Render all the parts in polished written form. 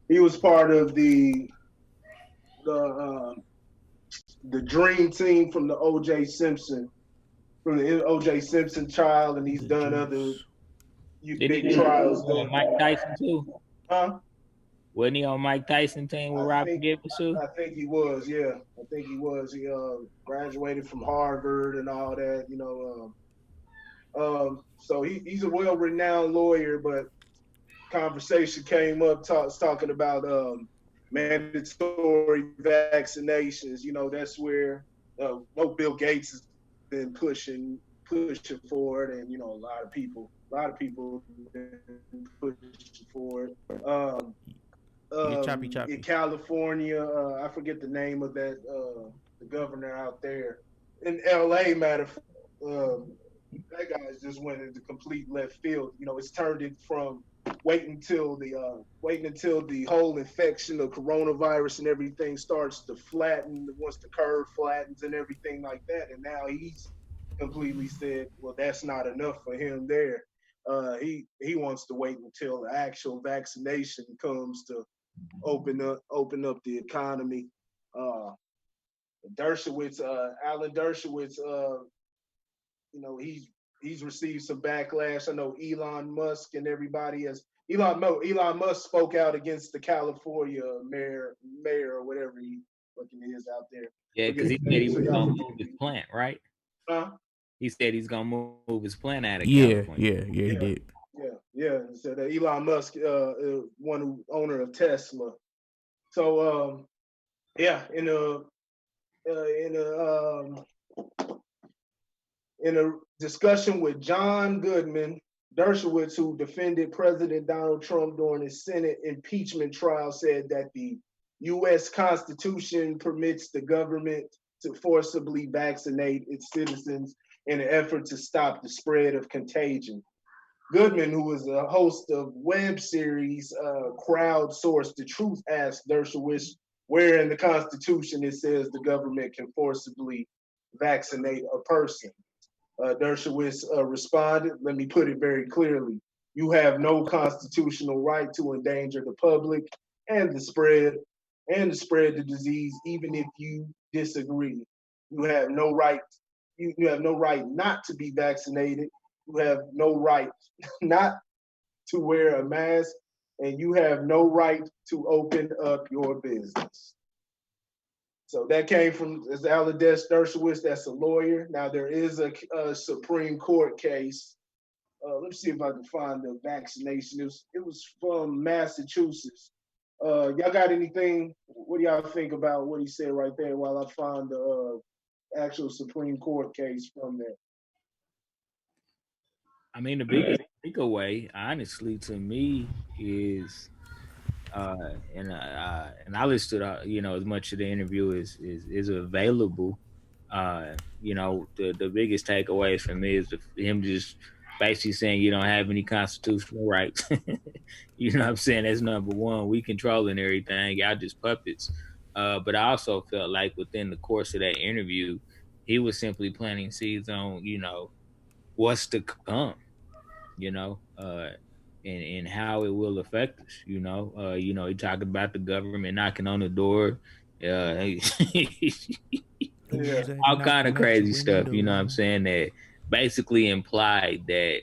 He was part of the the dream team from the OJ Simpson trial, and he's The done other juice. Didn't big he do trials on there. Mike Tyson too? Huh? Wasn't he on Mike Tyson team with I Robert think Givens too? I think he was. Yeah, I think he was. He graduated from Harvard and all that. So he's a well renowned lawyer, but conversation came up talking about mandatory vaccinations. That's where no Bill Gates has been pushing for it, and a lot of people have been pushing for it. You In choppy choppy. California, I forget the name of that the governor out there in L.A. Matter of fact, that guy's just went into complete left field. It's turned it from waiting until the whole infection of coronavirus and everything starts to flatten once the curve flattens and everything like that. And now he's completely said, well, that's not enough for him there. He wants to wait until the actual vaccination comes to open up the economy. Uh, Alan Dershowitz, he's received some backlash. I know Elon Musk and everybody has. Elon Musk spoke out against the California mayor or whatever he fucking is out there. Yeah, Forget because his he said name. he So was y'all gonna forgive move his me. plant, right? Huh? He said he's gonna move his plant out of Yeah, California. yeah, yeah. He Yeah, did. yeah. So that Elon Musk, owner of Tesla. So yeah, in a in a discussion with John Goodman, Dershowitz, who defended President Donald Trump during his Senate impeachment trial, said that the U.S. Constitution permits the government to forcibly vaccinate its citizens in an effort to stop the spread of contagion. Goodman, who is a host of web series Crowdsource the Truth, asked Dershowitz where in the Constitution it says the government can forcibly vaccinate a person. Dershowitz responded, let me put it very clearly. You have no constitutional right to endanger the public and the spread the disease, even if you disagree. You have no right. You have no right not to be vaccinated. You have no right not to wear a mask, and you have no right to open up your business. So that came from Alan Dershowitz. That's a lawyer. Now there is a Supreme Court case. Let me see if I can find the vaccination. It was from Massachusetts. Y'all got anything? What do y'all think about what he said right there? While I find the actual Supreme Court case from there. I mean, the biggest takeaway, honestly, to me is, and I listed, as much of the interview is available. The biggest takeaways for me is him just basically saying you don't have any constitutional rights. You know what I'm saying? That's number one. We controlling everything. Y'all just puppets. But I also felt like within the course of that interview, he was simply planting seeds on, what's to come, you know, and how it will affect us. He talked about the government knocking on the door, Who's Yeah, that all kind of knocking at your crazy stuff. You know what I'm window? saying? That basically implied that,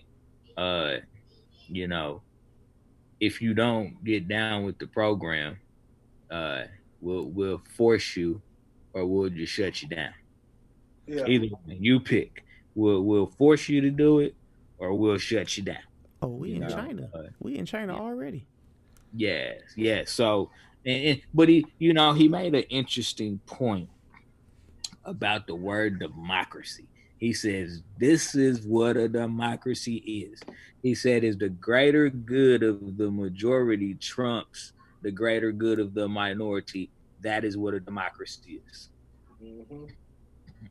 uh, you know, if you don't get down with the program, uh, we'll force you, or we'll just shut you down. yeah. Either one, you pick. We'll force you to do it, or we'll shut you down. Oh, we You in know, China. We in China already. yes, yes. So, but he made an interesting point about the word democracy. He says this is what a democracy is. He said is the greater good of the majority trumps the greater good of the minority. That is what a democracy is. Mm-hmm.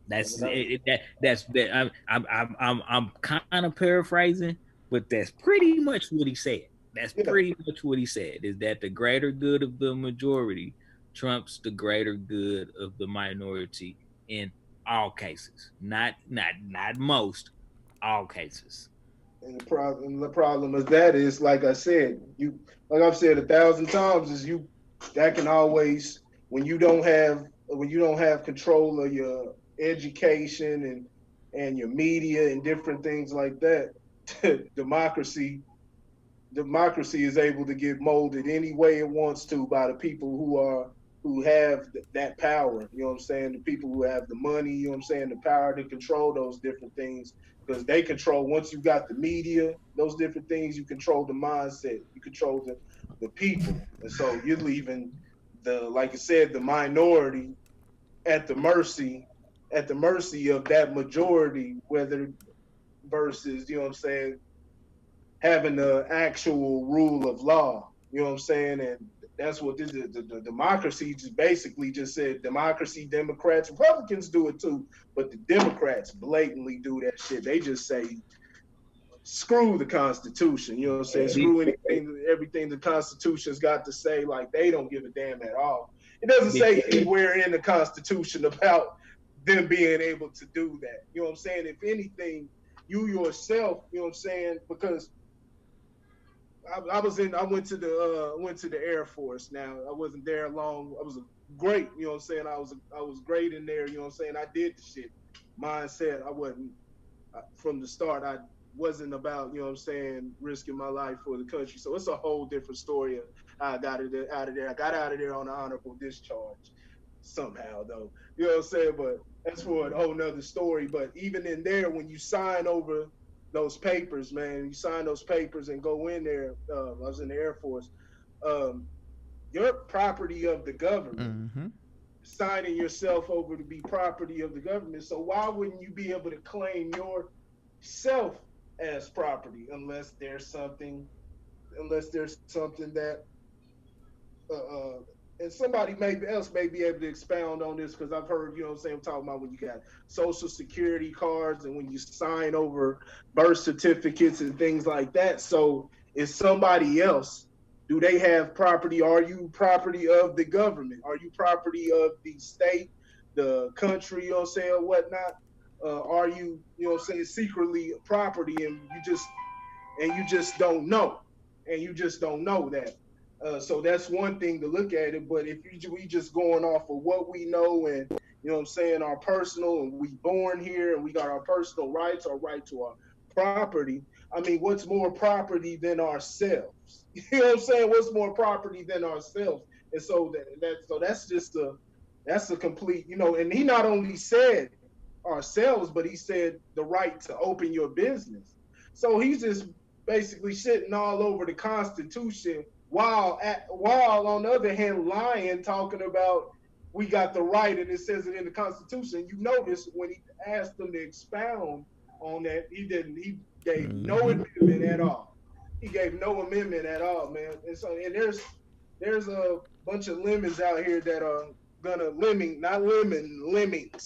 That's that's that. I'm kind of paraphrasing, but that's pretty much what he said. That's Yeah, pretty much what he said. Is that the greater good of the majority trumps the greater good of the minority in all cases. Not most, all cases. And the problem is that is like I said, like I've said 1,000 times, is that can always when you don't have control of your education and your media and different things like that, democracy democracy is able to get molded any way it wants to by the people who have that power. You know what I'm saying? The people who have the money. You know what I'm saying? The power to control those different things, because they control. Once you got the media, those different things, you control the mindset. You control the people, and so you're leaving like I said, the minority at the mercy of that majority, whether versus, you know what I'm saying, having the actual rule of law. You know what I'm saying? And that's what this is. The democracy just basically just said democracy, Democrats, Republicans do it too, but the Democrats blatantly do that shit. They just say screw the Constitution. You know what I'm saying? Screw everything the Constitution's got to say. Like, they don't give a damn at all. It doesn't say anywhere in the Constitution about them being able to do that. You know what I'm saying? If anything, you yourself, you know what I'm saying? Because I went to the Air Force. Now, I wasn't there long. I was great, you know what I'm saying? I was great in there, you know what I'm saying? I did the shit. Mindset, I wasn't from the start. I wasn't about, you know what I'm saying, risking my life for the country. So it's a whole different story of how I got out of there. I got out of there on an honorable discharge somehow, though. You know what I'm saying? But that's for a whole nother story. But even in there, when you sign over those papers, man, you sign those papers and go in there. I was in the Air Force. You're property of the government. Mm-hmm. Signing yourself over to be property of the government. So why wouldn't you be able to claim yourself as property unless there's something that and somebody else may be able to expound on this, because I've heard, you know what I'm saying, I'm talking about when you got social security cards and when you sign over birth certificates and things like that. So is somebody else, do they have property? Are you property of the government? Are you property of the state, the country, you know what I'm saying, or whatnot? Are you, you know what I'm saying, secretly property and you just don't know? And you just don't know that. So that's one thing to look at it. But if we just going off of what we know and, you know what I'm saying, our personal, and we born here and we got our personal rights, our right to our property. I mean, what's more property than ourselves? You know what I'm saying? What's more property than ourselves? And so that's a complete, you know, and he not only said ourselves, but he said the right to open your business. So he's just basically shitting all over the Constitution, while on the other hand lying, talking about we got the right and it says it in the Constitution. You notice when he asked them to expound on that, he gave no amendment at all. He gave no amendment at all, man. And so, and there's a bunch of lemons out here that are gonna lemmings,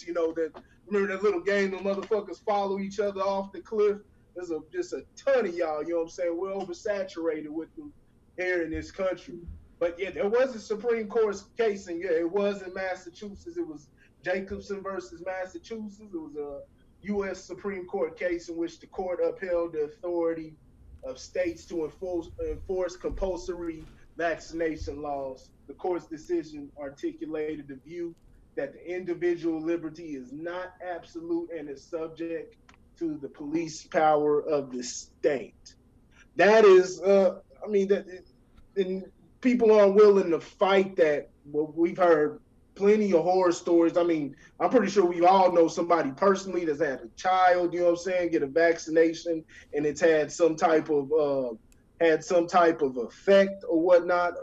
you know, that remember that little game the motherfuckers follow each other off the cliff? There's just a ton of y'all, you know what I'm saying? We're oversaturated with them here in this country. But yeah, there was a Supreme Court case, and yeah, it was in Massachusetts. It was Jacobson versus Massachusetts. It was a U.S. Supreme Court case in which the court upheld the authority of states to enforce compulsory vaccination laws. The court's decision articulated the view that the individual liberty is not absolute and is subject to the police power of the state. That is, I mean, and people aren't willing to fight that. Well, we've heard plenty of horror stories. I mean, I'm pretty sure we all know somebody personally that's had a child, you know what I'm saying, get a vaccination, and it's had some type of effect or whatnot.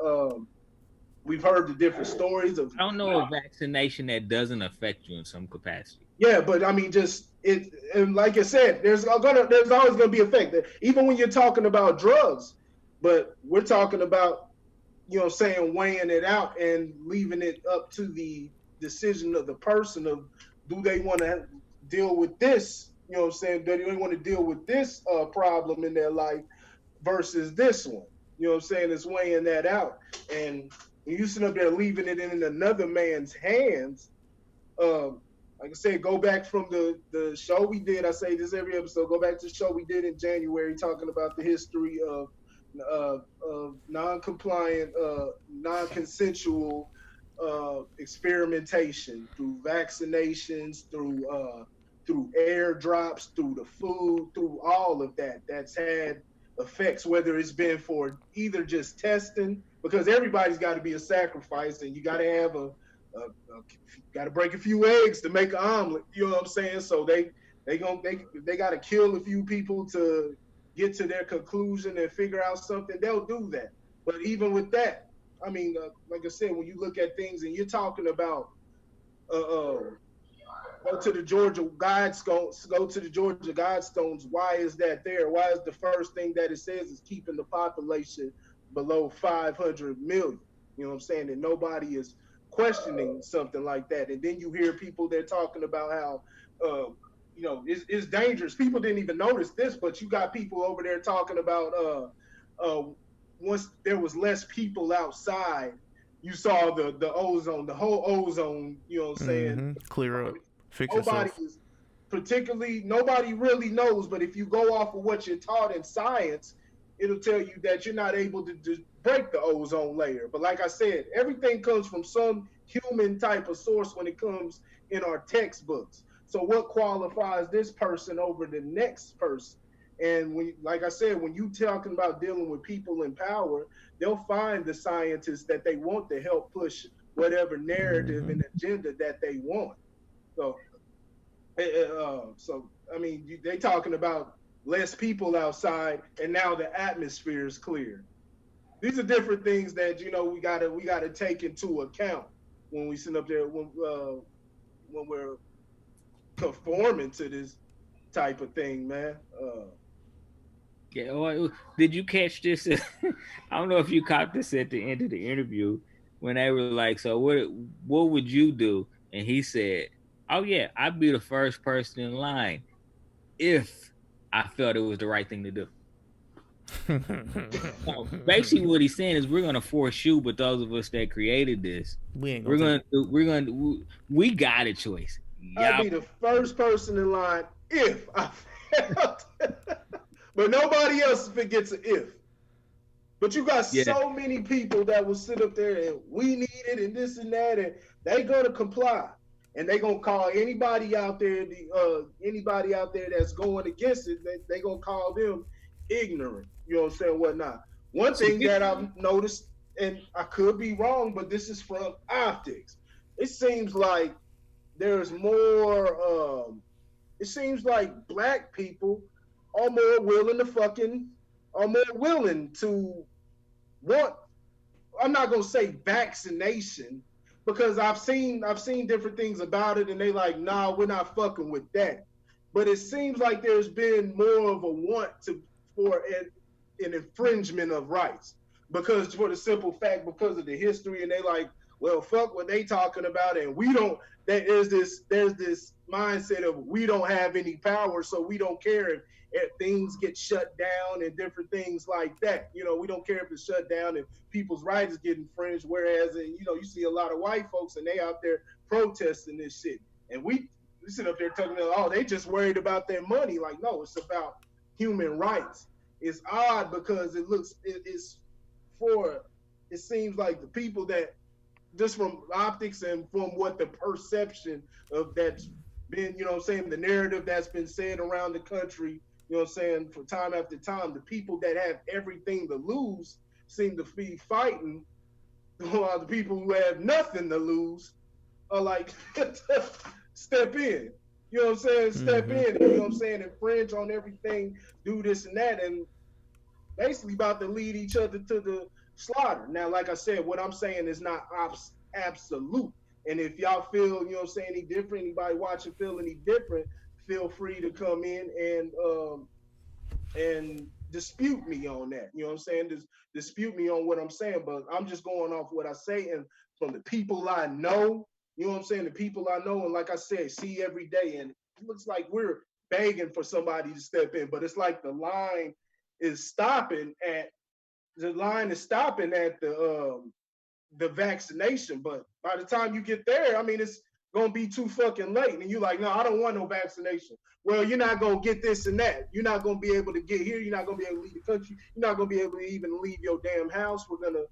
We've heard the different stories of. I don't know a vaccination that doesn't affect you in some capacity. Yeah, but I mean, and like I said, there's always gonna be effect, even when you're talking about drugs. But we're talking about, you know, saying weighing it out and leaving it up to the decision of the person of, do they want to deal with this? You know what I'm saying? Do they want to deal with this problem in their life versus this one? You know what I'm saying? It's weighing that out. And when you sit up there leaving it in another man's hands, like I said, go back from the show we did. I say this every episode. Go back to the show we did in January, talking about the history of non-compliant, non-consensual experimentation through vaccinations, through airdrops, through the food, through all of that. That's had effects, whether it's been for either just testing, because everybody's got to be a sacrifice, and you got to have got to break a few eggs to make an omelet. You know what I'm saying? So they got to kill a few people to get to their conclusion and figure out something. They'll do that. But even with that, I mean, like I said, when you look at things and you're talking about go to the Georgia Guidestones. Go to the Georgia Guidestones. Why is that there? Why is the first thing that it says is keeping the population below 500 million? You know what I'm saying? And nobody is questioning something like that. And then you hear people they're talking about how, it's dangerous. People didn't even notice this, but you got people over there talking about once there was less people outside, you saw the ozone, the whole ozone, you know what I'm saying? Clear up. Fix Nobody yourself. is particularly, nobody really knows, but if you go off of what you're taught in science, it'll tell you that you're not able to break the ozone layer. But like I said, everything comes from some human type of source when it comes in our textbooks. So what qualifies this person over the next person? And when, like I said, when you talking about dealing with people in power, they'll find the scientists that they want to help push whatever narrative and agenda that they want. So, I mean, they talking about less people outside, and now the atmosphere is clear. These are different things that we gotta take into account when we sit up there when we're conforming to this type of thing, man. Yeah, well, did you catch this? I don't know if you caught this at the end of the interview when they were like, "So what would you do?" And he said, "Oh yeah, I'd be the first person in line if I felt it was the right thing to do." So basically, what he's saying is, we're gonna force you, but those of us that created this, We ain't gonna we got a choice. I'd be the first person in line if I felt, but nobody else forgets an if. But you got so many people that will sit up there and we need it and this and that, and they gonna comply, and they gonna call anybody out there, that's going against it, they gonna call them ignorant. You know what I'm saying? Whatnot. One thing that I've noticed, and I could be wrong, but this is from optics. It seems like there's more. It seems like black people are more willing to want. I'm not gonna say vaccination, because I've seen different things about it, and they like, nah, we're not fucking with that. But it seems like there's been more of a want for an infringement of rights, because for the simple fact, because of the history, and they like, well, fuck what they talking about, and we don't. There's this mindset of we don't have any power, so we don't care if things get shut down and different things like that. We don't care if it's shut down and people's rights get infringed. Whereas, you see a lot of white folks and they out there protesting this shit, and we sit up there talking about, oh, they just worried about their money. Like, no, it's about human rights. It's odd because it seems like the people that, just from optics and from what the perception of that's been, the narrative that's been said around the country, for time after time, the people that have everything to lose seem to be fighting, while the people who have nothing to lose are like, step in. You know what I'm saying? Step in, you know what I'm saying? Infringe on everything, do this and that, and basically about to lead each other to the slaughter. Now, like I said, what I'm saying is not absolute. And if y'all feel, any different, anybody watching feel any different, feel free to come in and dispute me on that. You know what I'm saying? Dispute me on what I'm saying, but I'm just going off what I say, and from the people I know, you know what I'm saying? The people I know, and like I said, see every day, and it looks like we're begging for somebody to step in, but it's like the line is stopping at the vaccination. But by the time you get there, I mean, gonna be too fucking late. And you like, no, I don't want no vaccination. Well, you're not gonna get this and that. You're not gonna be able to get here. You're not gonna be able to leave the country. You're not gonna be able to even leave your damn house. We're gonna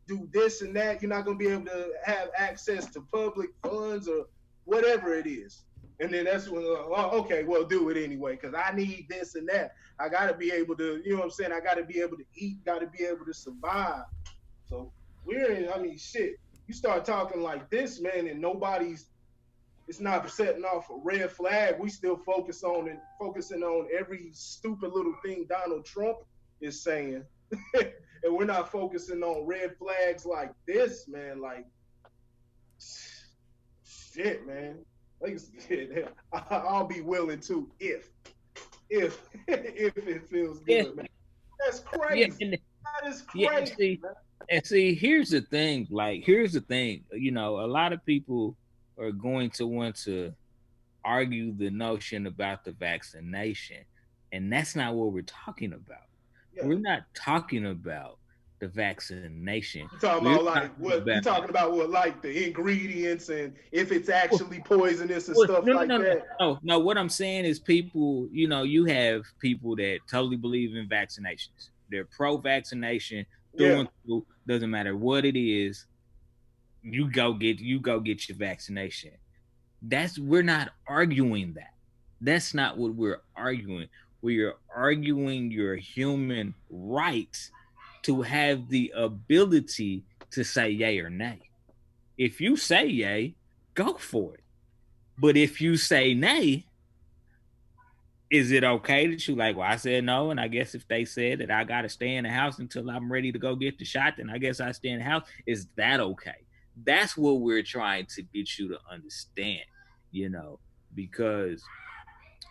do this and that. You're not gonna be able to have access to public funds or whatever it is. And then that's when, okay, well, do it anyway, because I need this and that. I got to be able to, you know what I'm saying? I got to be able to eat, got to be able to survive. So we're in, I mean, shit, you start talking like this, man, and it's not setting off a red flag. We still focusing on every stupid little thing Donald Trump is saying. And we're not focusing on red flags like this, man. Like, shit, man. Like, I'll be willing to if it feels good, man. That's crazy. That is crazy. And see, here's the thing. You know, a lot of people are going to want to argue the notion about the vaccination, and that's not what we're talking about. Yeah. We're not talking about the vaccination. You're talking about like what? You're talking about what, like the ingredients and if it's actually poisonous and stuff like that. No. What I'm saying is, people. You know, you have people that totally believe in vaccinations. They're pro-vaccination. Doesn't matter what it is. You go get your vaccination. We're not arguing that. That's not what we're arguing. We are arguing your human rights to have the ability to say yay or nay. If you say yay, go for it. But if you say nay, is it okay that you like, well, I said no, and I guess if they said that I got to stay in the house until I'm ready to go get the shot, then I guess I stay in the house. Is that okay? That's what we're trying to get you to understand, you know, because,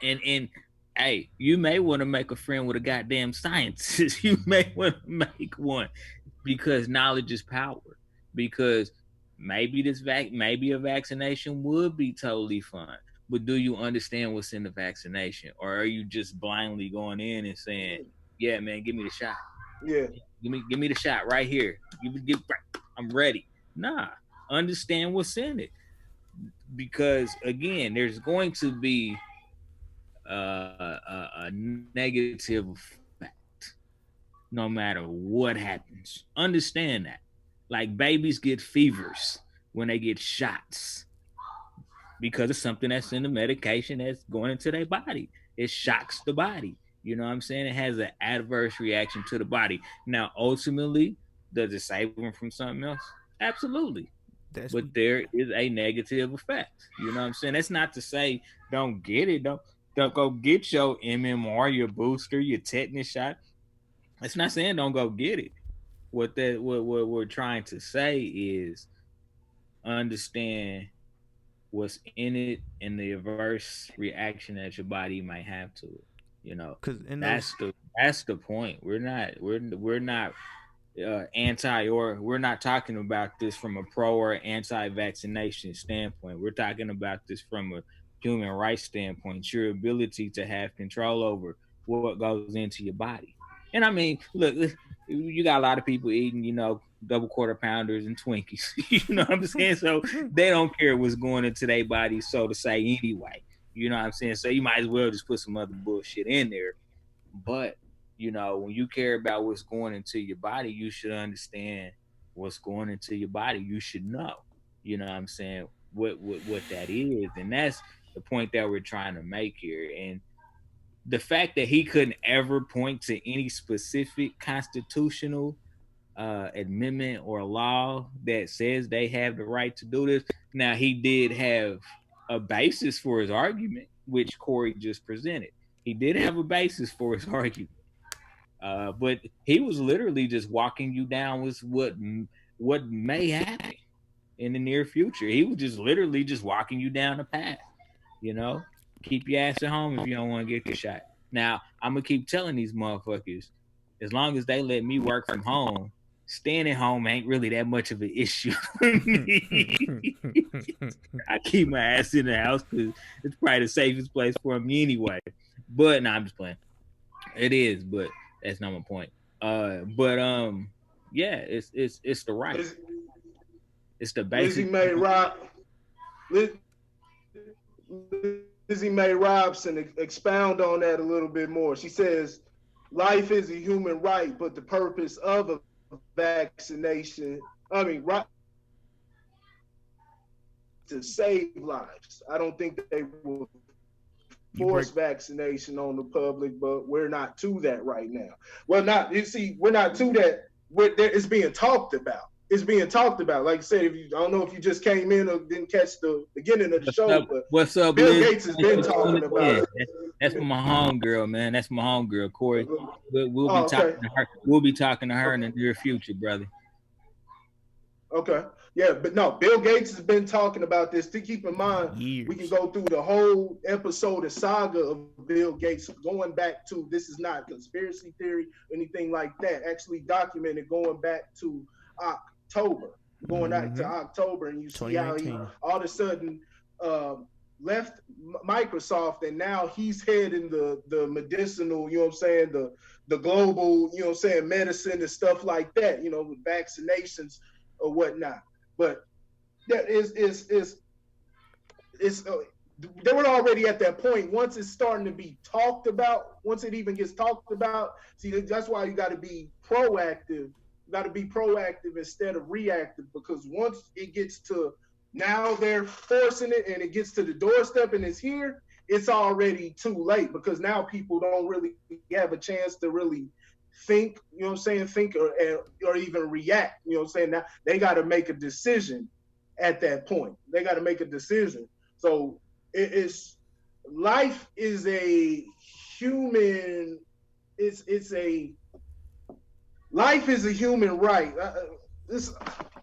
and hey, you may want to make a friend with a goddamn scientist. You may want to make one, because knowledge is power. Because maybe maybe a vaccination would be totally fine. But do you understand what's in the vaccination? Or are you just blindly going in and saying, yeah, man, give me the shot. Yeah. Give me the shot right here. I'm ready. Nah, understand what's in it. Because again, there's going to be a negative effect no matter what happens. Understand that. Like, babies get fevers when they get shots because it's something that's in the medication that's going into their body. It shocks the body. You know what I'm saying? It has an adverse reaction to the body. Now, ultimately, does it save them from something else? Absolutely. But there is a negative effect. You know what I'm saying? That's not to say don't get it. Don't go get your MMR, your booster, your tetanus shot. That's not saying don't go get it. What we're trying to say is understand what's in it and the adverse reaction that your body might have to it. You know, that's the point. We're not anti, or we're not talking about this from a pro or anti-vaccination standpoint. We're talking about this from a human rights standpoint, your ability to have control over what goes into your body. And I mean, look, you got a lot of people eating, you know, double quarter pounders and Twinkies. You know what I'm saying? So they don't care what's going into their body, so to say, anyway. You know what I'm saying? So you might as well just put some other bullshit in there. But, you know, when you care about what's going into your body, you should understand what's going into your body. You should know, you know what I'm saying, what that is. And that's the point that we're trying to make here. And the fact that he couldn't ever point to any specific constitutional amendment or law that says they have the right to do this. Now, he did have a basis for his argument, which Corey just presented. He did have a basis for his argument. But he was literally just walking you down with what may happen in the near future. He was just literally just walking you down the path, you know? Keep your ass at home if you don't want to get your shot. Now, I'm going to keep telling these motherfuckers, as long as they let me work from home, staying at home ain't really that much of an issue for me. I keep my ass in the house because it's probably the safest place for me anyway. But, no, I'm just playing. It is, but that's not my point. Yeah, it's the right. It's the basic. Lizzie Lizzie Mae Robson expound on that a little bit more. She says, life is a human right, but the purpose of a vaccination, right, to save lives. I don't think they will force vaccination on the public, but we're not to that right now. Well, not you see, we're not to that. It's being talked about. It's being talked about. Like I said, I don't know if you just came in or didn't catch the beginning of the show, but what's up, Bill Liz? Gates has been talking about it. That's my homegirl, man. That's my homegirl, Corey. We'll be talking to her. We'll be talking to her in the near future, brother. Okay. Yeah, but no, Bill Gates has been talking about this. To keep in mind, we can go through the whole episode and saga of Bill Gates, going back to, this is not conspiracy theory, anything like that. Actually documented going back to October, back to October, and you see how he all of a sudden left Microsoft, and now he's heading the medicinal, you know what I'm saying, the global, you know what I'm saying, medicine and stuff like that, you know, with vaccinations or whatnot. But that is they were already at that point. Once it's starting to be talked about, once it even gets talked about, see, that's why you got to be proactive. You got to be proactive instead of reactive, because once it gets to, now they're forcing it and it gets to the doorstep and it's here, it's already too late, because now people don't really have a chance to really think, you know what I'm saying, think or even react, you know what I'm saying. Now they got to make a decision at that point. They got to make a decision. So life is a human, life is a human right.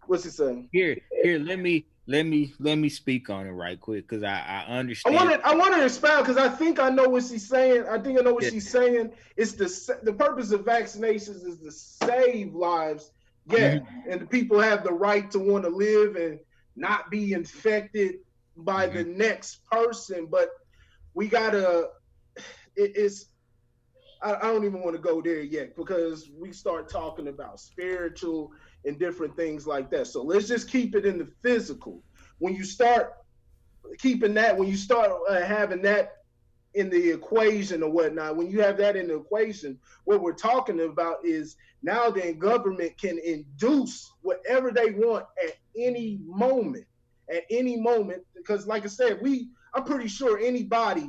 What's it saying? Here, let me speak on it right quick, because I understand. I want to expound, because I think I know what she's saying. I think I know what she's saying. It's the purpose of vaccinations is to save lives. Yeah, and the people have the right to want to live and not be infected by the next person. But we gotta. I don't even want to go there yet, because we start talking about spiritual and different things like that. So let's just keep it in the physical. When you start keeping that, when you start having that in the equation or whatnot, when you have that in the equation, what we're talking about is now then government can induce whatever they want at any moment, because like I said, I'm pretty sure anybody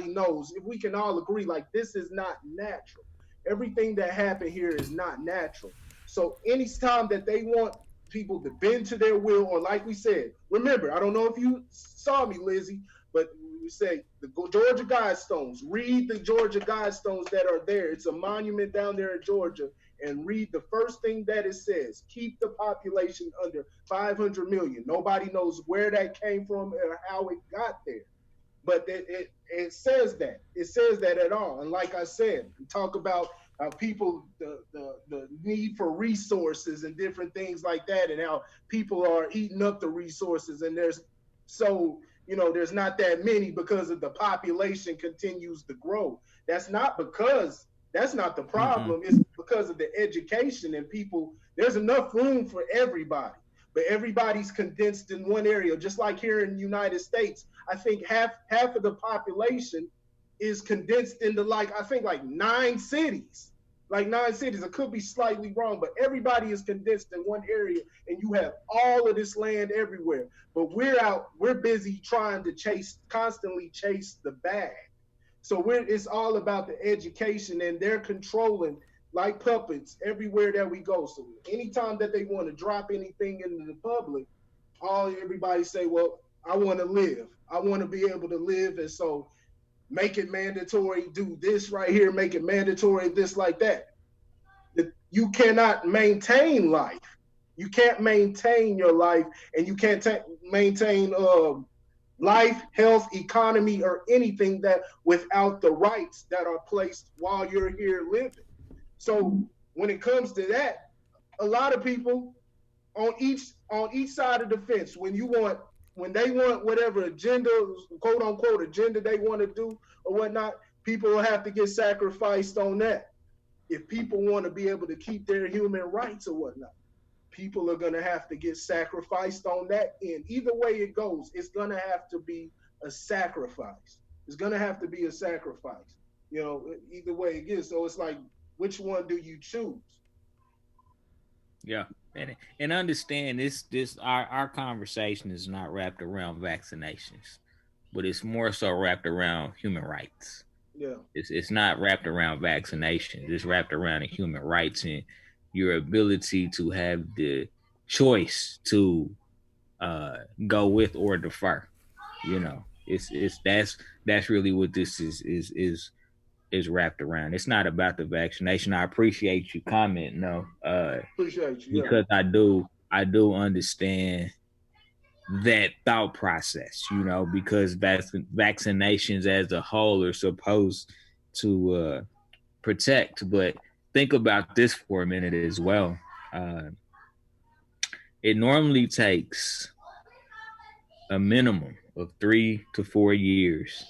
knows, if we can all agree, like, this is not natural. Everything that happened here is not natural. So any time that they want people to bend to their will, or like we said, remember, I don't know if you saw me, Lizzie, but we say the Georgia Guidestones, read the Georgia Guidestones that are there. It's a monument down there in Georgia, and read the first thing that it says: keep the population under 500 million. Nobody knows where that came from or how it got there, but it says that. It says that at all. And like I said, we talk about people, the need for resources and different things like that, and how people are eating up the resources, and there's not that many because of the population continues to grow. That's not the problem. It's because of the education, and people, there's enough room for everybody, but everybody's condensed in one area. Just like here in the United States, I think half of the population is condensed into like 9 cities. Like 9 cities. It could be slightly wrong, but everybody is condensed in one area, and you have all of this land everywhere. But we're busy trying to constantly chase the bag. So it's all about the education, and they're controlling like puppets everywhere that we go. So anytime that they want to drop anything into the public, everybody say, well, I want to live. I want to be able to live, and so make it mandatory, do this right here, make it mandatory, this like that. You cannot maintain life. You can't maintain your life, and you can't maintain life, health, economy, or anything that without the rights that are placed while you're here living. So when it comes to that, a lot of people on each side of the fence, when they want whatever agenda, quote unquote agenda they want to do or whatnot, people will have to get sacrificed on that. If people want to be able to keep their human rights or whatnot, people are going to have to get sacrificed on that end. Either way it goes, it's going to have to be a sacrifice. It's gonna have to be a sacrifice. You know, either way it gets. So it's like, which one do you choose? Yeah. And understand this our conversation is not wrapped around vaccinations, but it's more so wrapped around human rights. Yeah. It's not wrapped around vaccinations. It's wrapped around the human rights and your ability to have the choice to go with or defer. You know, it's that's really what this is wrapped around. It's not about the vaccination. I appreciate you commenting, no, Appreciate you. Yeah. because I do understand that thought process, you know, because vaccinations as a whole are supposed to protect. But think about this for a minute as well. Uh, it normally takes a minimum of 3 to 4 years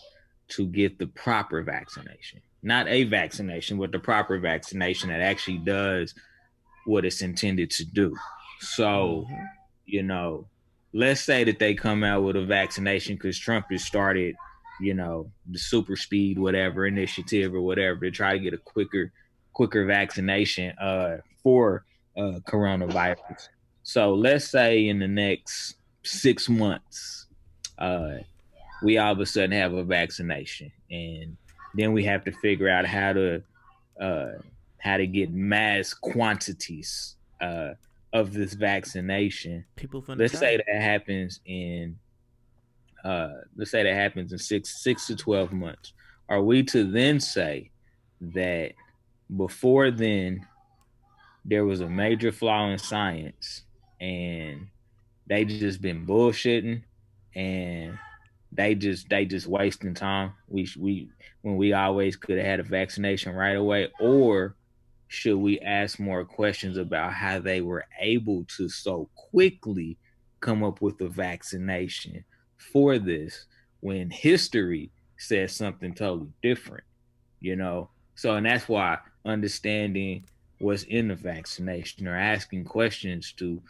to get the proper vaccination. Not a vaccination, but the proper vaccination that actually does what it's intended to do. So, you know, let's say that they come out with a vaccination because Trump has started, you know, the super speed, whatever initiative or whatever to try to get a quicker vaccination for coronavirus. So let's say in the next 6 months, uh, we all of a sudden have a vaccination, and then we have to figure out uh, how to get mass quantities of this vaccination. People finna Let's say die. that happens in let's say that happens in six to 12 months. Are we to then say that before then there was a major flaw in science and they just been bullshitting and they just wasting time. We when we always could have had a vaccination right away, or should we ask more questions about how they were able to so quickly come up with a vaccination for this when history says something totally different, you know? So, and that's why understanding what's in the vaccination or asking questions to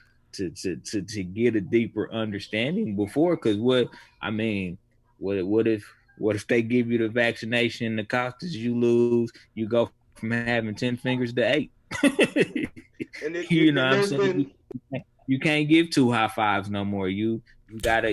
get a deeper understanding before, because what I mean, what if they give you the vaccination, the cost is you lose, you go from having 10 fingers to 8. And You know what I'm there's saying? been, You can't give 2 high fives no more. You gotta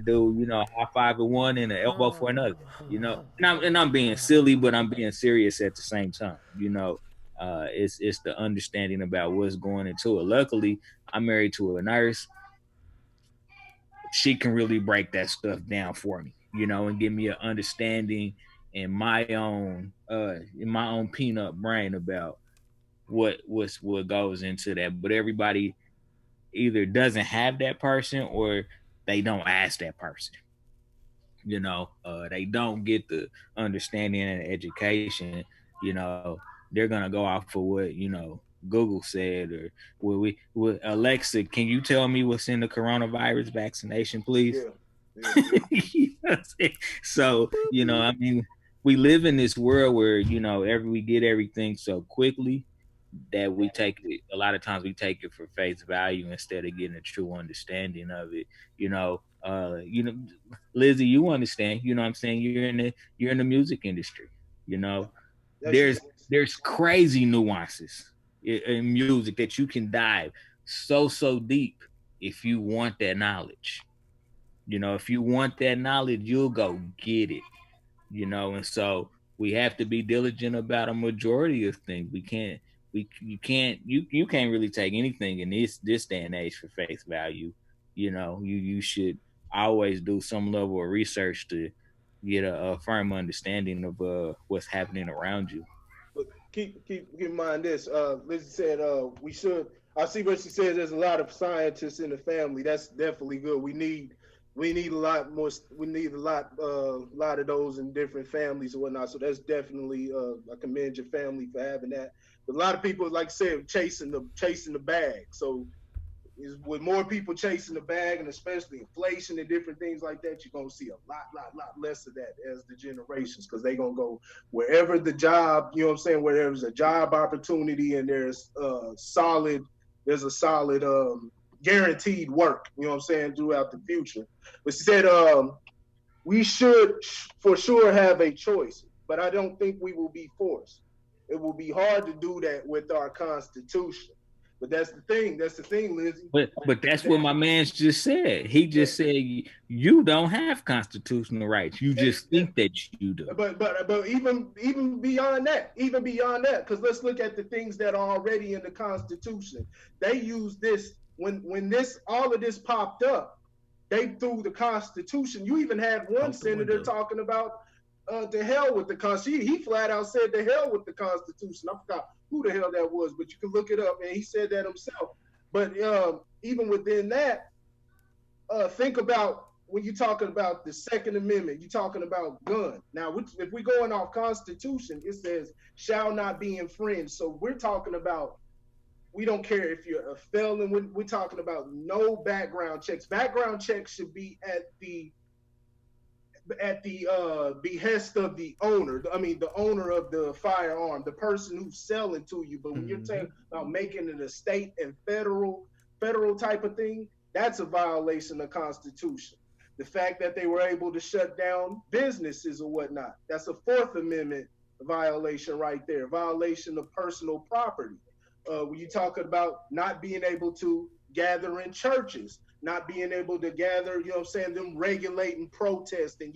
do, you know, high five for one and an elbow for another. You know, and I'm being silly, but I'm being serious at the same time. You know, it's the understanding about what's going into it. Luckily, I'm married to a nurse. She can really break that stuff down for me, you know, and give me an understanding in my own peanut brain about what goes into that. But everybody either doesn't have that person or they don't ask that person. You know, they don't get the understanding and education. You know, they're gonna go off for what, you know, Google said, or Alexa, can you tell me what's in the coronavirus vaccination, please? yeah, yeah, You know what I'm saying? So, you know, I mean, we live in this world where, you know, we get everything so quickly that we take it, a lot of times we take it for face value instead of getting a true understanding of it. You know, Lizzie, you understand, you know what I'm saying? You're in the music industry, you know. that's There's it. there's crazy nuances in music that you can dive so deep if you want that knowledge. You know, if you want that knowledge, you'll go get it, you know. And so we have to be diligent about a majority of things. We can't you can't really take anything in this day and age for face value. You know, you should always do some level of research to get a firm understanding of what's happening around you. But keep in mind this. Lizzie said we should. I see what she said. There's a lot of scientists in the family. That's definitely good. We need a lot more. We need a lot of those in different families and whatnot. So that's definitely I commend your family for having that. But a lot of people, like I said, chasing the bag. So is with more people chasing the bag, and especially inflation and different things like that, you're gonna see a lot less of that as the generations, because they're gonna go wherever the job, you know what I'm saying, where there's a job opportunity and there's a solid guaranteed work, you know what I'm saying, throughout the future. But she said we should for sure have a choice, but I don't think we will be forced. It will be hard to do that with our Constitution. But that's the thing. That's the thing, Lizzie. But that's what my man just said. He just said you don't have constitutional rights. You just think that you do. But even beyond that, because let's look at the things that are already in the Constitution. They use this when all of this popped up. They threw the Constitution. You even had one senator talking about the hell with the Constitution. He flat out said the hell with the Constitution. I forgot who the hell that was, but you can look it up, and he said that himself. But even within that, think about when you're talking about the Second Amendment, you're talking about gun. Now, if we're going off Constitution, it says shall not be infringed. So we're talking about, we don't care if you're a felon. We're talking about no background checks. Background checks should be at the behest of the owner. I mean, the owner of the firearm, the person who's selling to you. But when you're talking about making it a state and federal type of thing, that's a violation of the Constitution. The fact that they were able to shut down businesses or whatnot, that's a Fourth Amendment violation right there. Violation of personal property. When you're talking about not being able to gather in churches, not being able to gather, them regulating protest, and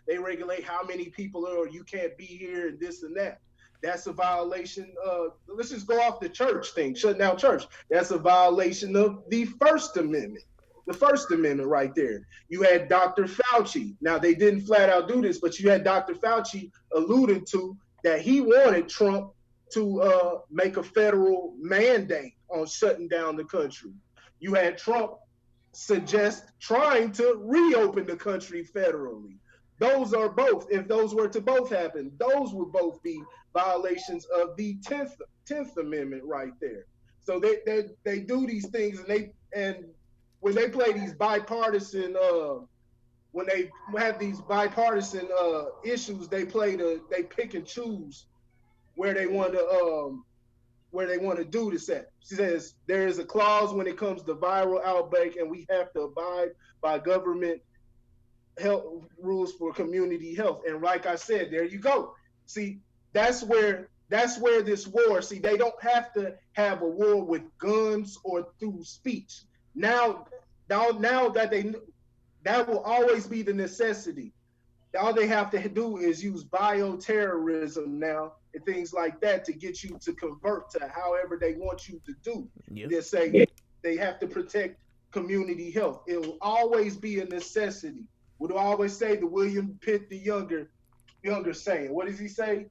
they regulate how many people are, or you can't be here and this and that. That's a violation of, let's just go off the church thing, shutting down church. That's a violation of the First Amendment. The First Amendment right there. You had Dr. Fauci. Now, they didn't flat out do this, but you had Dr. Fauci alluding to that he wanted Trump to make a federal mandate on shutting down the country. You had Trump suggest trying to reopen the country federally. Those are both, if those were to both happen, those would both be violations of the 10th Amendment right there. So they do these things, and when they play these bipartisan, when they have these bipartisan issues, they pick and choose where they want to do this at. She says there is a clause when it comes to viral outbreak, and we have to abide by government health rules for community health. And like I said, there you go. See, that's where this war. See, they don't have to have a war with guns or through speech. Now that will always be the necessity. All they have to do is use bioterrorism now and things like that to get you to convert to however they want you to do. Yep. They say they have to protect community health. It will always be a necessity. What do I always say? The William Pitt the younger saying. What does he say?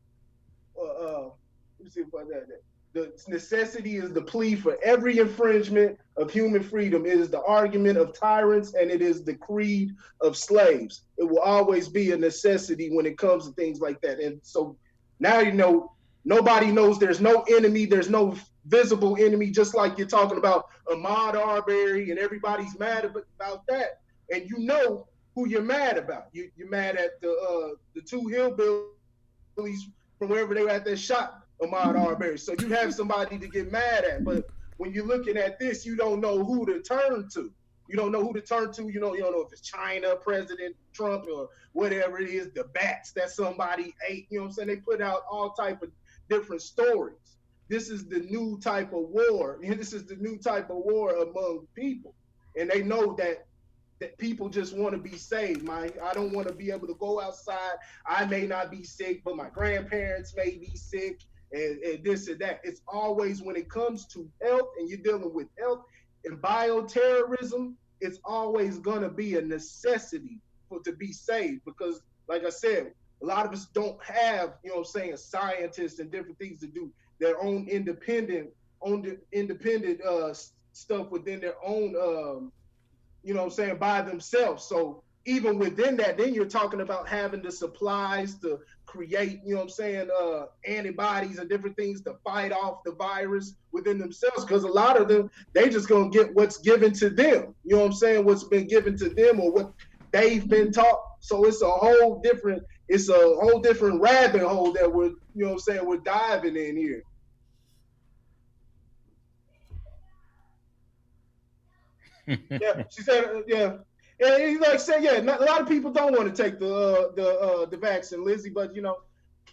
Let me see if I got that. The necessity is the plea for every infringement of human freedom. It is the argument of tyrants, and it is the creed of slaves. It will always be a necessity when it comes to things like that. And so now nobody knows, there's no enemy, there's no visible enemy, just like you're talking about Ahmaud Arbery, and everybody's mad about that. And you know who you're mad about. You're mad at the two hillbillies from wherever they were at that shot Ahmaud Arbery. So you have somebody to get mad at. But when you're looking at this, you don't know who to turn to. You don't know who to turn to. You don't know if it's China, President Trump, or whatever it is, the bats that somebody ate. You know what I'm saying? They put out all type of different stories. This is the new type of war. This is the new type of war among people. And they know that people just want to be saved. I don't want to be able to go outside. I may not be sick, but my grandparents may be sick, and this and that. It's always when it comes to health and you're dealing with health and bioterrorism, it's always going to be a necessity to be saved, because like I said, a lot of us don't have, scientists and different things to do their own independent stuff within their own, by themselves. So even within that, then you're talking about having the supplies to create, antibodies and different things to fight off the virus within themselves. Because a lot of them, they just gonna get what's given to them. What's been given to them or what they've been taught. So it's a whole different rabbit hole that we're diving in here. Yeah, she said, yeah. And he like said, yeah, a lot of people don't want to take the vaccine, Lizzie, but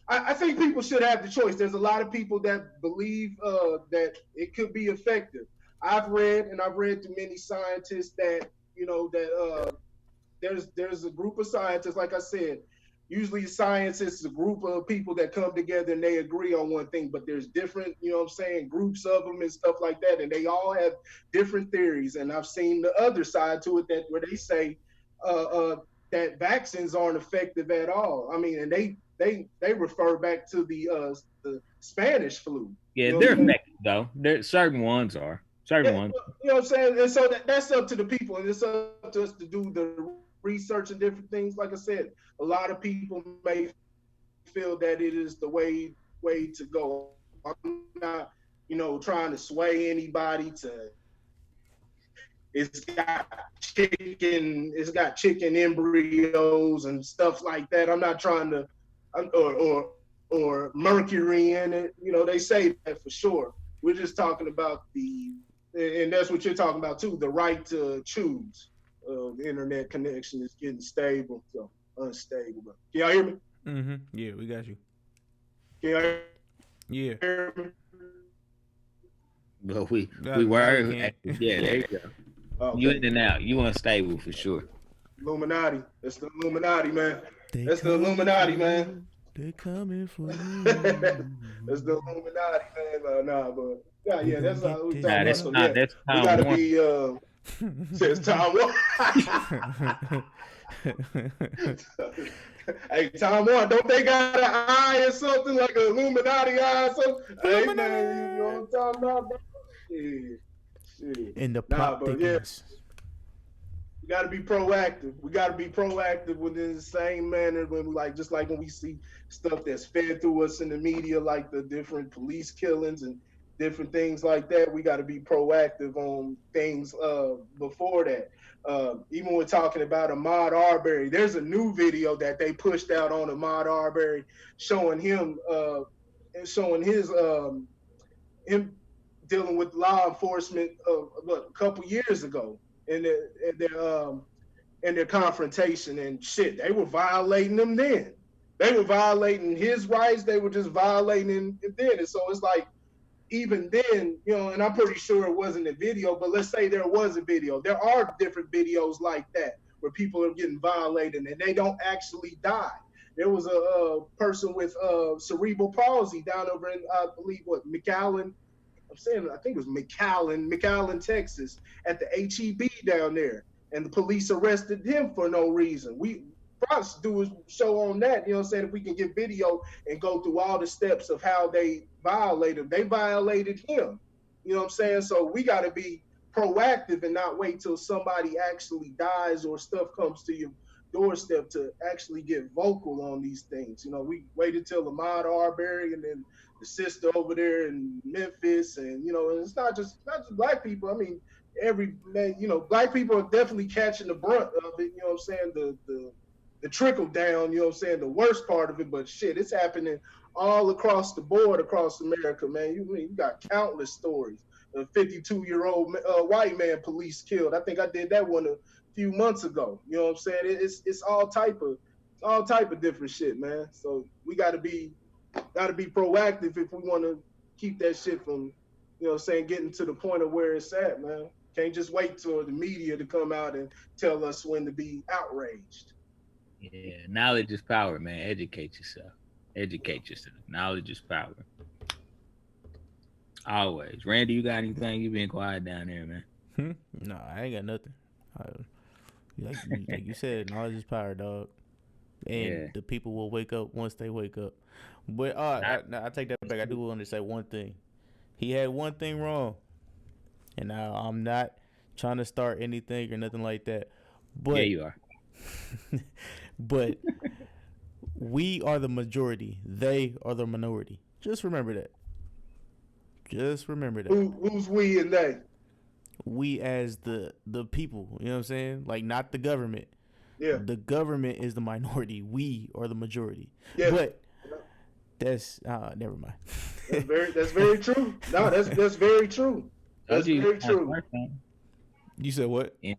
I think people should have the choice. There's a lot of people that believe that it could be effective. I've read through many scientists that there's a group of scientists, like I said. Usually science is a group of people that come together and they agree on one thing, but there's different, groups of them and stuff like that, and they all have different theories. And I've seen the other side to it where they say that vaccines aren't effective at all. I mean, and they refer back to the Spanish flu. Yeah, they're effective though. Certain ones are. Certain ones. You know what I'm saying? And so that's up to the people, and it's up to us to do the research and different things. Like I said, a lot of people may feel that it is the way to go. I'm not, trying to sway anybody to. It's got chicken embryos and stuff like that. I'm not trying to, or mercury in it. They say that for sure. We're just talking about and that's what you're talking about too, the right to choose. The internet connection is getting stable, so unstable. But can y'all hear me? Mm-hmm. Yeah, we got you. Can y'all hear me? Well, we were. Yeah, there you go. Okay. You in and out. You unstable for sure. Illuminati. That's the Illuminati, man. That's the Illuminati, man. They coming for you. That's the Illuminati, man. But yeah, that's how we talking that's about. Not, that's we gotta be. Says Tom Warren. Hey, Tom Warren, don't they got an eye or something like an Illuminati eye or something? Hey, man, you know what I'm talking about, bro? Shit. In the pop thickness. We got to be proactive. We got to be proactive within the same manner when just like when we see stuff that's fed through us in the media, like the different police killings and different things like that. We got to be proactive on things before that. Even when talking about Ahmaud Arbery, there's a new video that they pushed out on Ahmaud Arbery showing him him dealing with law enforcement a couple years ago in their confrontation and shit. They were violating them then. They were violating his rights. They were just violating him then. And so it's like, even then, and I'm pretty sure it wasn't a video, but let's say there was a video. There are different videos like that where people are getting violated and they don't actually die. There was a person with cerebral palsy down over in, I believe, McAllen. I think it was McAllen, Texas, at the HEB down there. And the police arrested him for no reason. We probably do a show on that, if we can get video and go through all the steps of how they violated him. They violated him. So we got to be proactive and not wait till somebody actually dies or stuff comes to your doorstep to actually get vocal on these things. We waited till Ahmaud Arbery and then the sister over there in Memphis, and and it's not just black people. I mean, black people are definitely catching the brunt of it. The trickle down. The worst part of it, but shit, it's happening all across the board, across America, man. You got countless stories. A 52-year-old white man police killed. I think I did that one a few months ago. It's all type of different shit, man. So we gotta be proactive if we want to keep that shit from, getting to the point of where it's at, man. Can't just wait for the media to come out and tell us when to be outraged. Yeah, knowledge is power, man. Educate yourself. Knowledge is power. Always. Randy, you got anything? You been quiet down there, man. No, I ain't got nothing. Like you said, knowledge is power, dog. And the people will wake up once they wake up. But I take that back. I do want to say one thing. He had one thing wrong. And now I'm not trying to start anything or nothing like that. But yeah, you are. But we are the majority. They are the minority. Just remember that. Who's we and they? We as the people. You know what I'm saying? Like, not the government. Yeah. The government is the minority. We are the majority. Yeah. But that's never mind. That's very true. No, that's very true. That's very true. You said what? Yeah.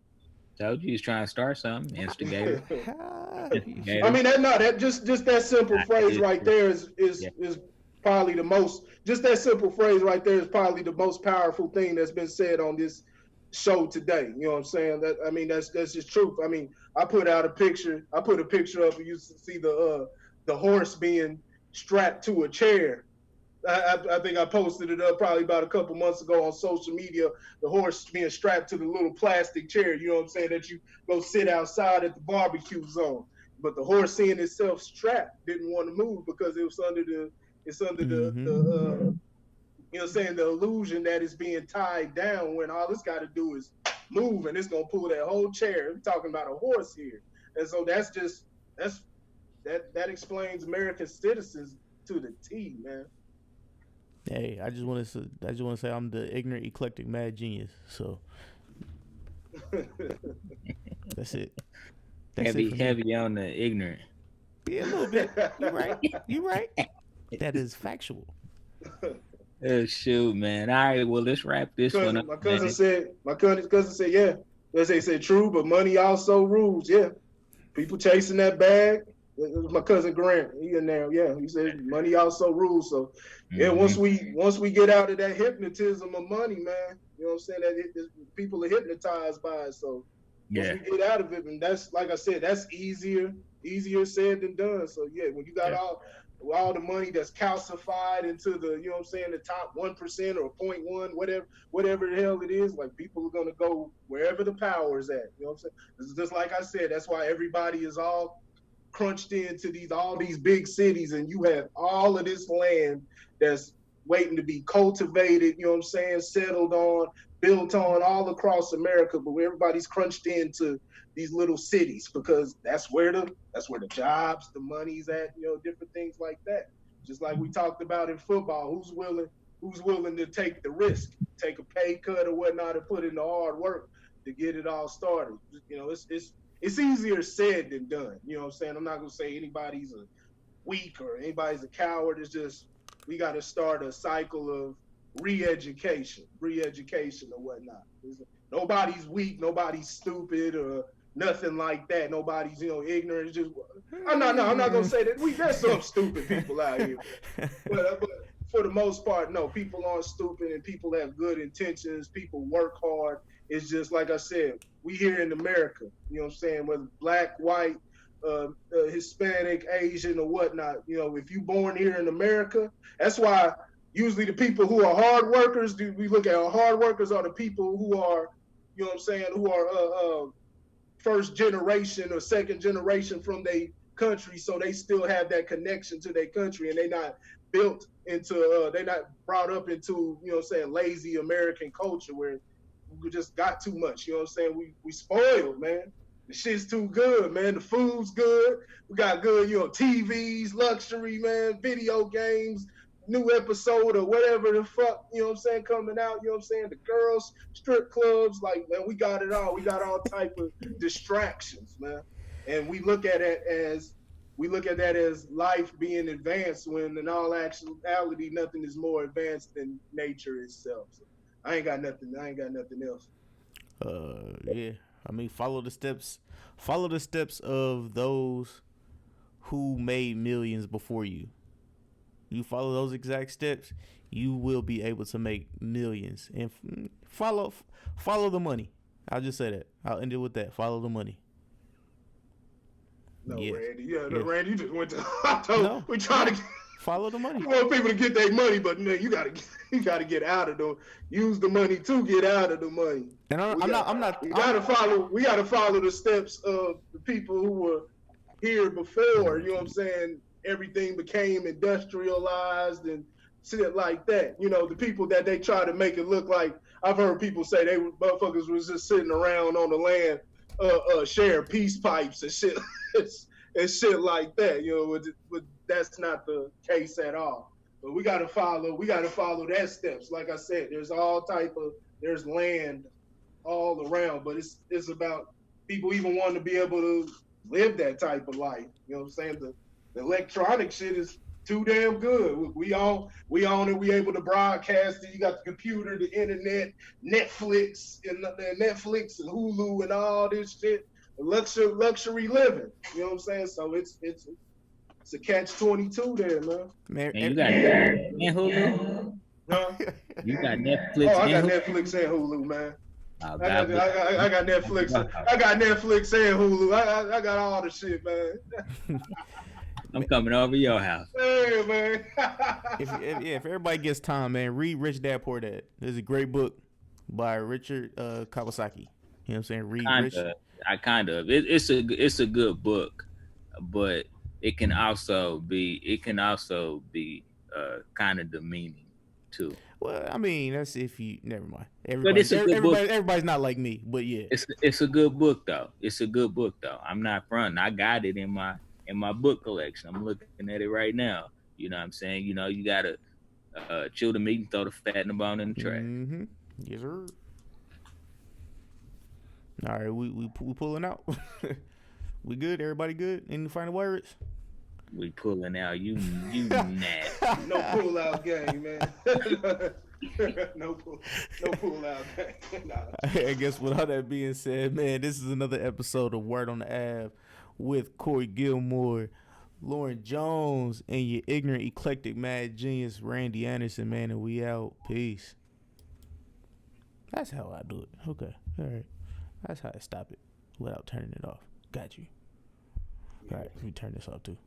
Told you he's trying to start something. Instigator. I mean, that just that simple phrase right there is probably the most. Just that simple phrase right there is probably the most powerful thing that's been said on this show today. You know what I'm saying? I mean, that's just truth. I mean, I put a picture up, and you see the horse being strapped to a chair. I think I posted it up probably about a couple months ago on social media. The horse being strapped to the little plastic chair, you know what I'm saying, that you go sit outside at the barbecue zone. But the horse, seeing itself strapped, didn't want to move because it was under the you know what I'm saying, the illusion that it's being tied down when all it's got to do is move and it's gonna pull that whole chair. We're talking about a horse here, and so that explains American citizens to the T, man. Hey, I just want to say I'm the ignorant, eclectic, mad genius. So that's it. Heavy on the ignorant. Yeah, a little bit. You right. That is factual. Oh, shoot, man. All right, well, let's wrap this one up. My cousin said, yeah. They said true, but money also rules. Yeah, people chasing that bag. It was my cousin Grant. He in there. Yeah, he said money also rules. So yeah, once we get out of that hypnotism of money, man, you know what I'm saying, that people are hypnotized by it. So once we get out of it, and that's, like I said, that's easier said than done. So yeah, when you got all the money that's calcified into the, you know what I'm saying, the top 1% or 0.1, whatever the hell it is, like, people are gonna go wherever the power is at. You know what I'm saying? It's just like I said, that's why everybody is all crunched into all these big cities, and you have all of this land that's waiting to be cultivated, you know what I'm saying, settled on, built on all across America, but where everybody's crunched into these little cities because that's where the jobs, the money's at, you know, different things like that. Just like we talked about in football, who's willing to take the risk, take a pay cut or whatnot, and put in the hard work to get it all started. You know, it's easier said than done. You know what I'm saying? I'm not gonna say anybody's a weak or anybody's a coward. It's just we got to start a cycle of re-education or whatnot. Nobody's weak, nobody's stupid or nothing like that. Nobody's, you know, ignorant. It's just I'm not gonna say that. There's some stupid people out here, but for the most part, no, people aren't stupid and people have good intentions. People work hard. It's just like I said, we here in America, you know what I'm saying, whether black, white, Hispanic, Asian, or whatnot, you know, if you born here in America, that's why usually the people who are hard workers, we look at hard workers are the people who are, you know what I'm saying, who are first generation or second generation from their country, so they still have that connection to their country, and they're not built into, they're not brought up into, you know what I'm saying, lazy American culture where we just got too much, you know what I'm saying? We spoiled, man. The shit's too good, man. The food's good. We got good, you know, TVs, luxury, man, video games, new episode or whatever the fuck, you know what I'm saying, coming out, you know what I'm saying? The girls, strip clubs, like, man, we got it all. We got all type of distractions, man. And we look at it as life being advanced when in all actuality nothing is more advanced than nature itself. So I ain't got nothing else. Yeah. I mean, follow the steps of those who made millions before you. You follow those exact steps, you will be able to make millions. And follow the money. I'll just say that. I'll end it with that. Follow the money. No, yes. Randy. Yeah, no, Randy, you just went to. We trying to follow the money. We want people to get their money, but man, you gotta get out of the. Use the money to get out of the money. And I'm not. We gotta follow the steps of the people who were here before. You know what I'm saying? Everything became industrialized and shit like that. You know, the people that they try to make it look like. I've heard people say motherfuckers was just sitting around on the land, sharing peace pipes and shit. And shit like that, you know, but that's not the case at all. But we gotta follow that steps. Like I said, there's land all around, but it's about people even wanting to be able to live that type of life. You know what I'm saying? The electronic shit is Too damn good. We on it. We able to broadcast it. You got the computer, the internet, Netflix and Hulu and all this shit. Luxury living. You know what I'm saying? So it's a catch-22 there, man. And you got and Hulu? Huh? You got Netflix. Oh, I got Hulu? Netflix and Hulu, man. Oh, I got Netflix. I got Netflix and Hulu. I got all the shit, man. I'm coming over your house. Hey, man. if everybody gets time, man, read Rich Dad Poor Dad. There's a great book by Richard Kawasaki. You know what I'm saying? Read Rich. It's a good book, but it can also be kind of demeaning too. Well, I mean, that's if you never mind. Everybody's not like me, but yeah. It's a good book though. I'm not fronting. I got it in my book collection. I'm looking at it right now. You know what I'm saying? You know, you gotta chew the meat and throw the fat and the bone in the trash. Mm-hmm. Yes, sir. All right, we pulling out. We good? Everybody good? Any final words? We pulling out. You nasty. No pull out game, man. no pull out game. Nah. I guess with all that being said, man, this is another episode of Word on the Ave with Corey Gilmore, Lauren Jones, and your ignorant, eclectic, mad genius, Randy Anderson, man, and we out. Peace. That's how I do it. Okay. All right. That's how I stop it without turning it off. Got you. All right. Let me turn this off, too.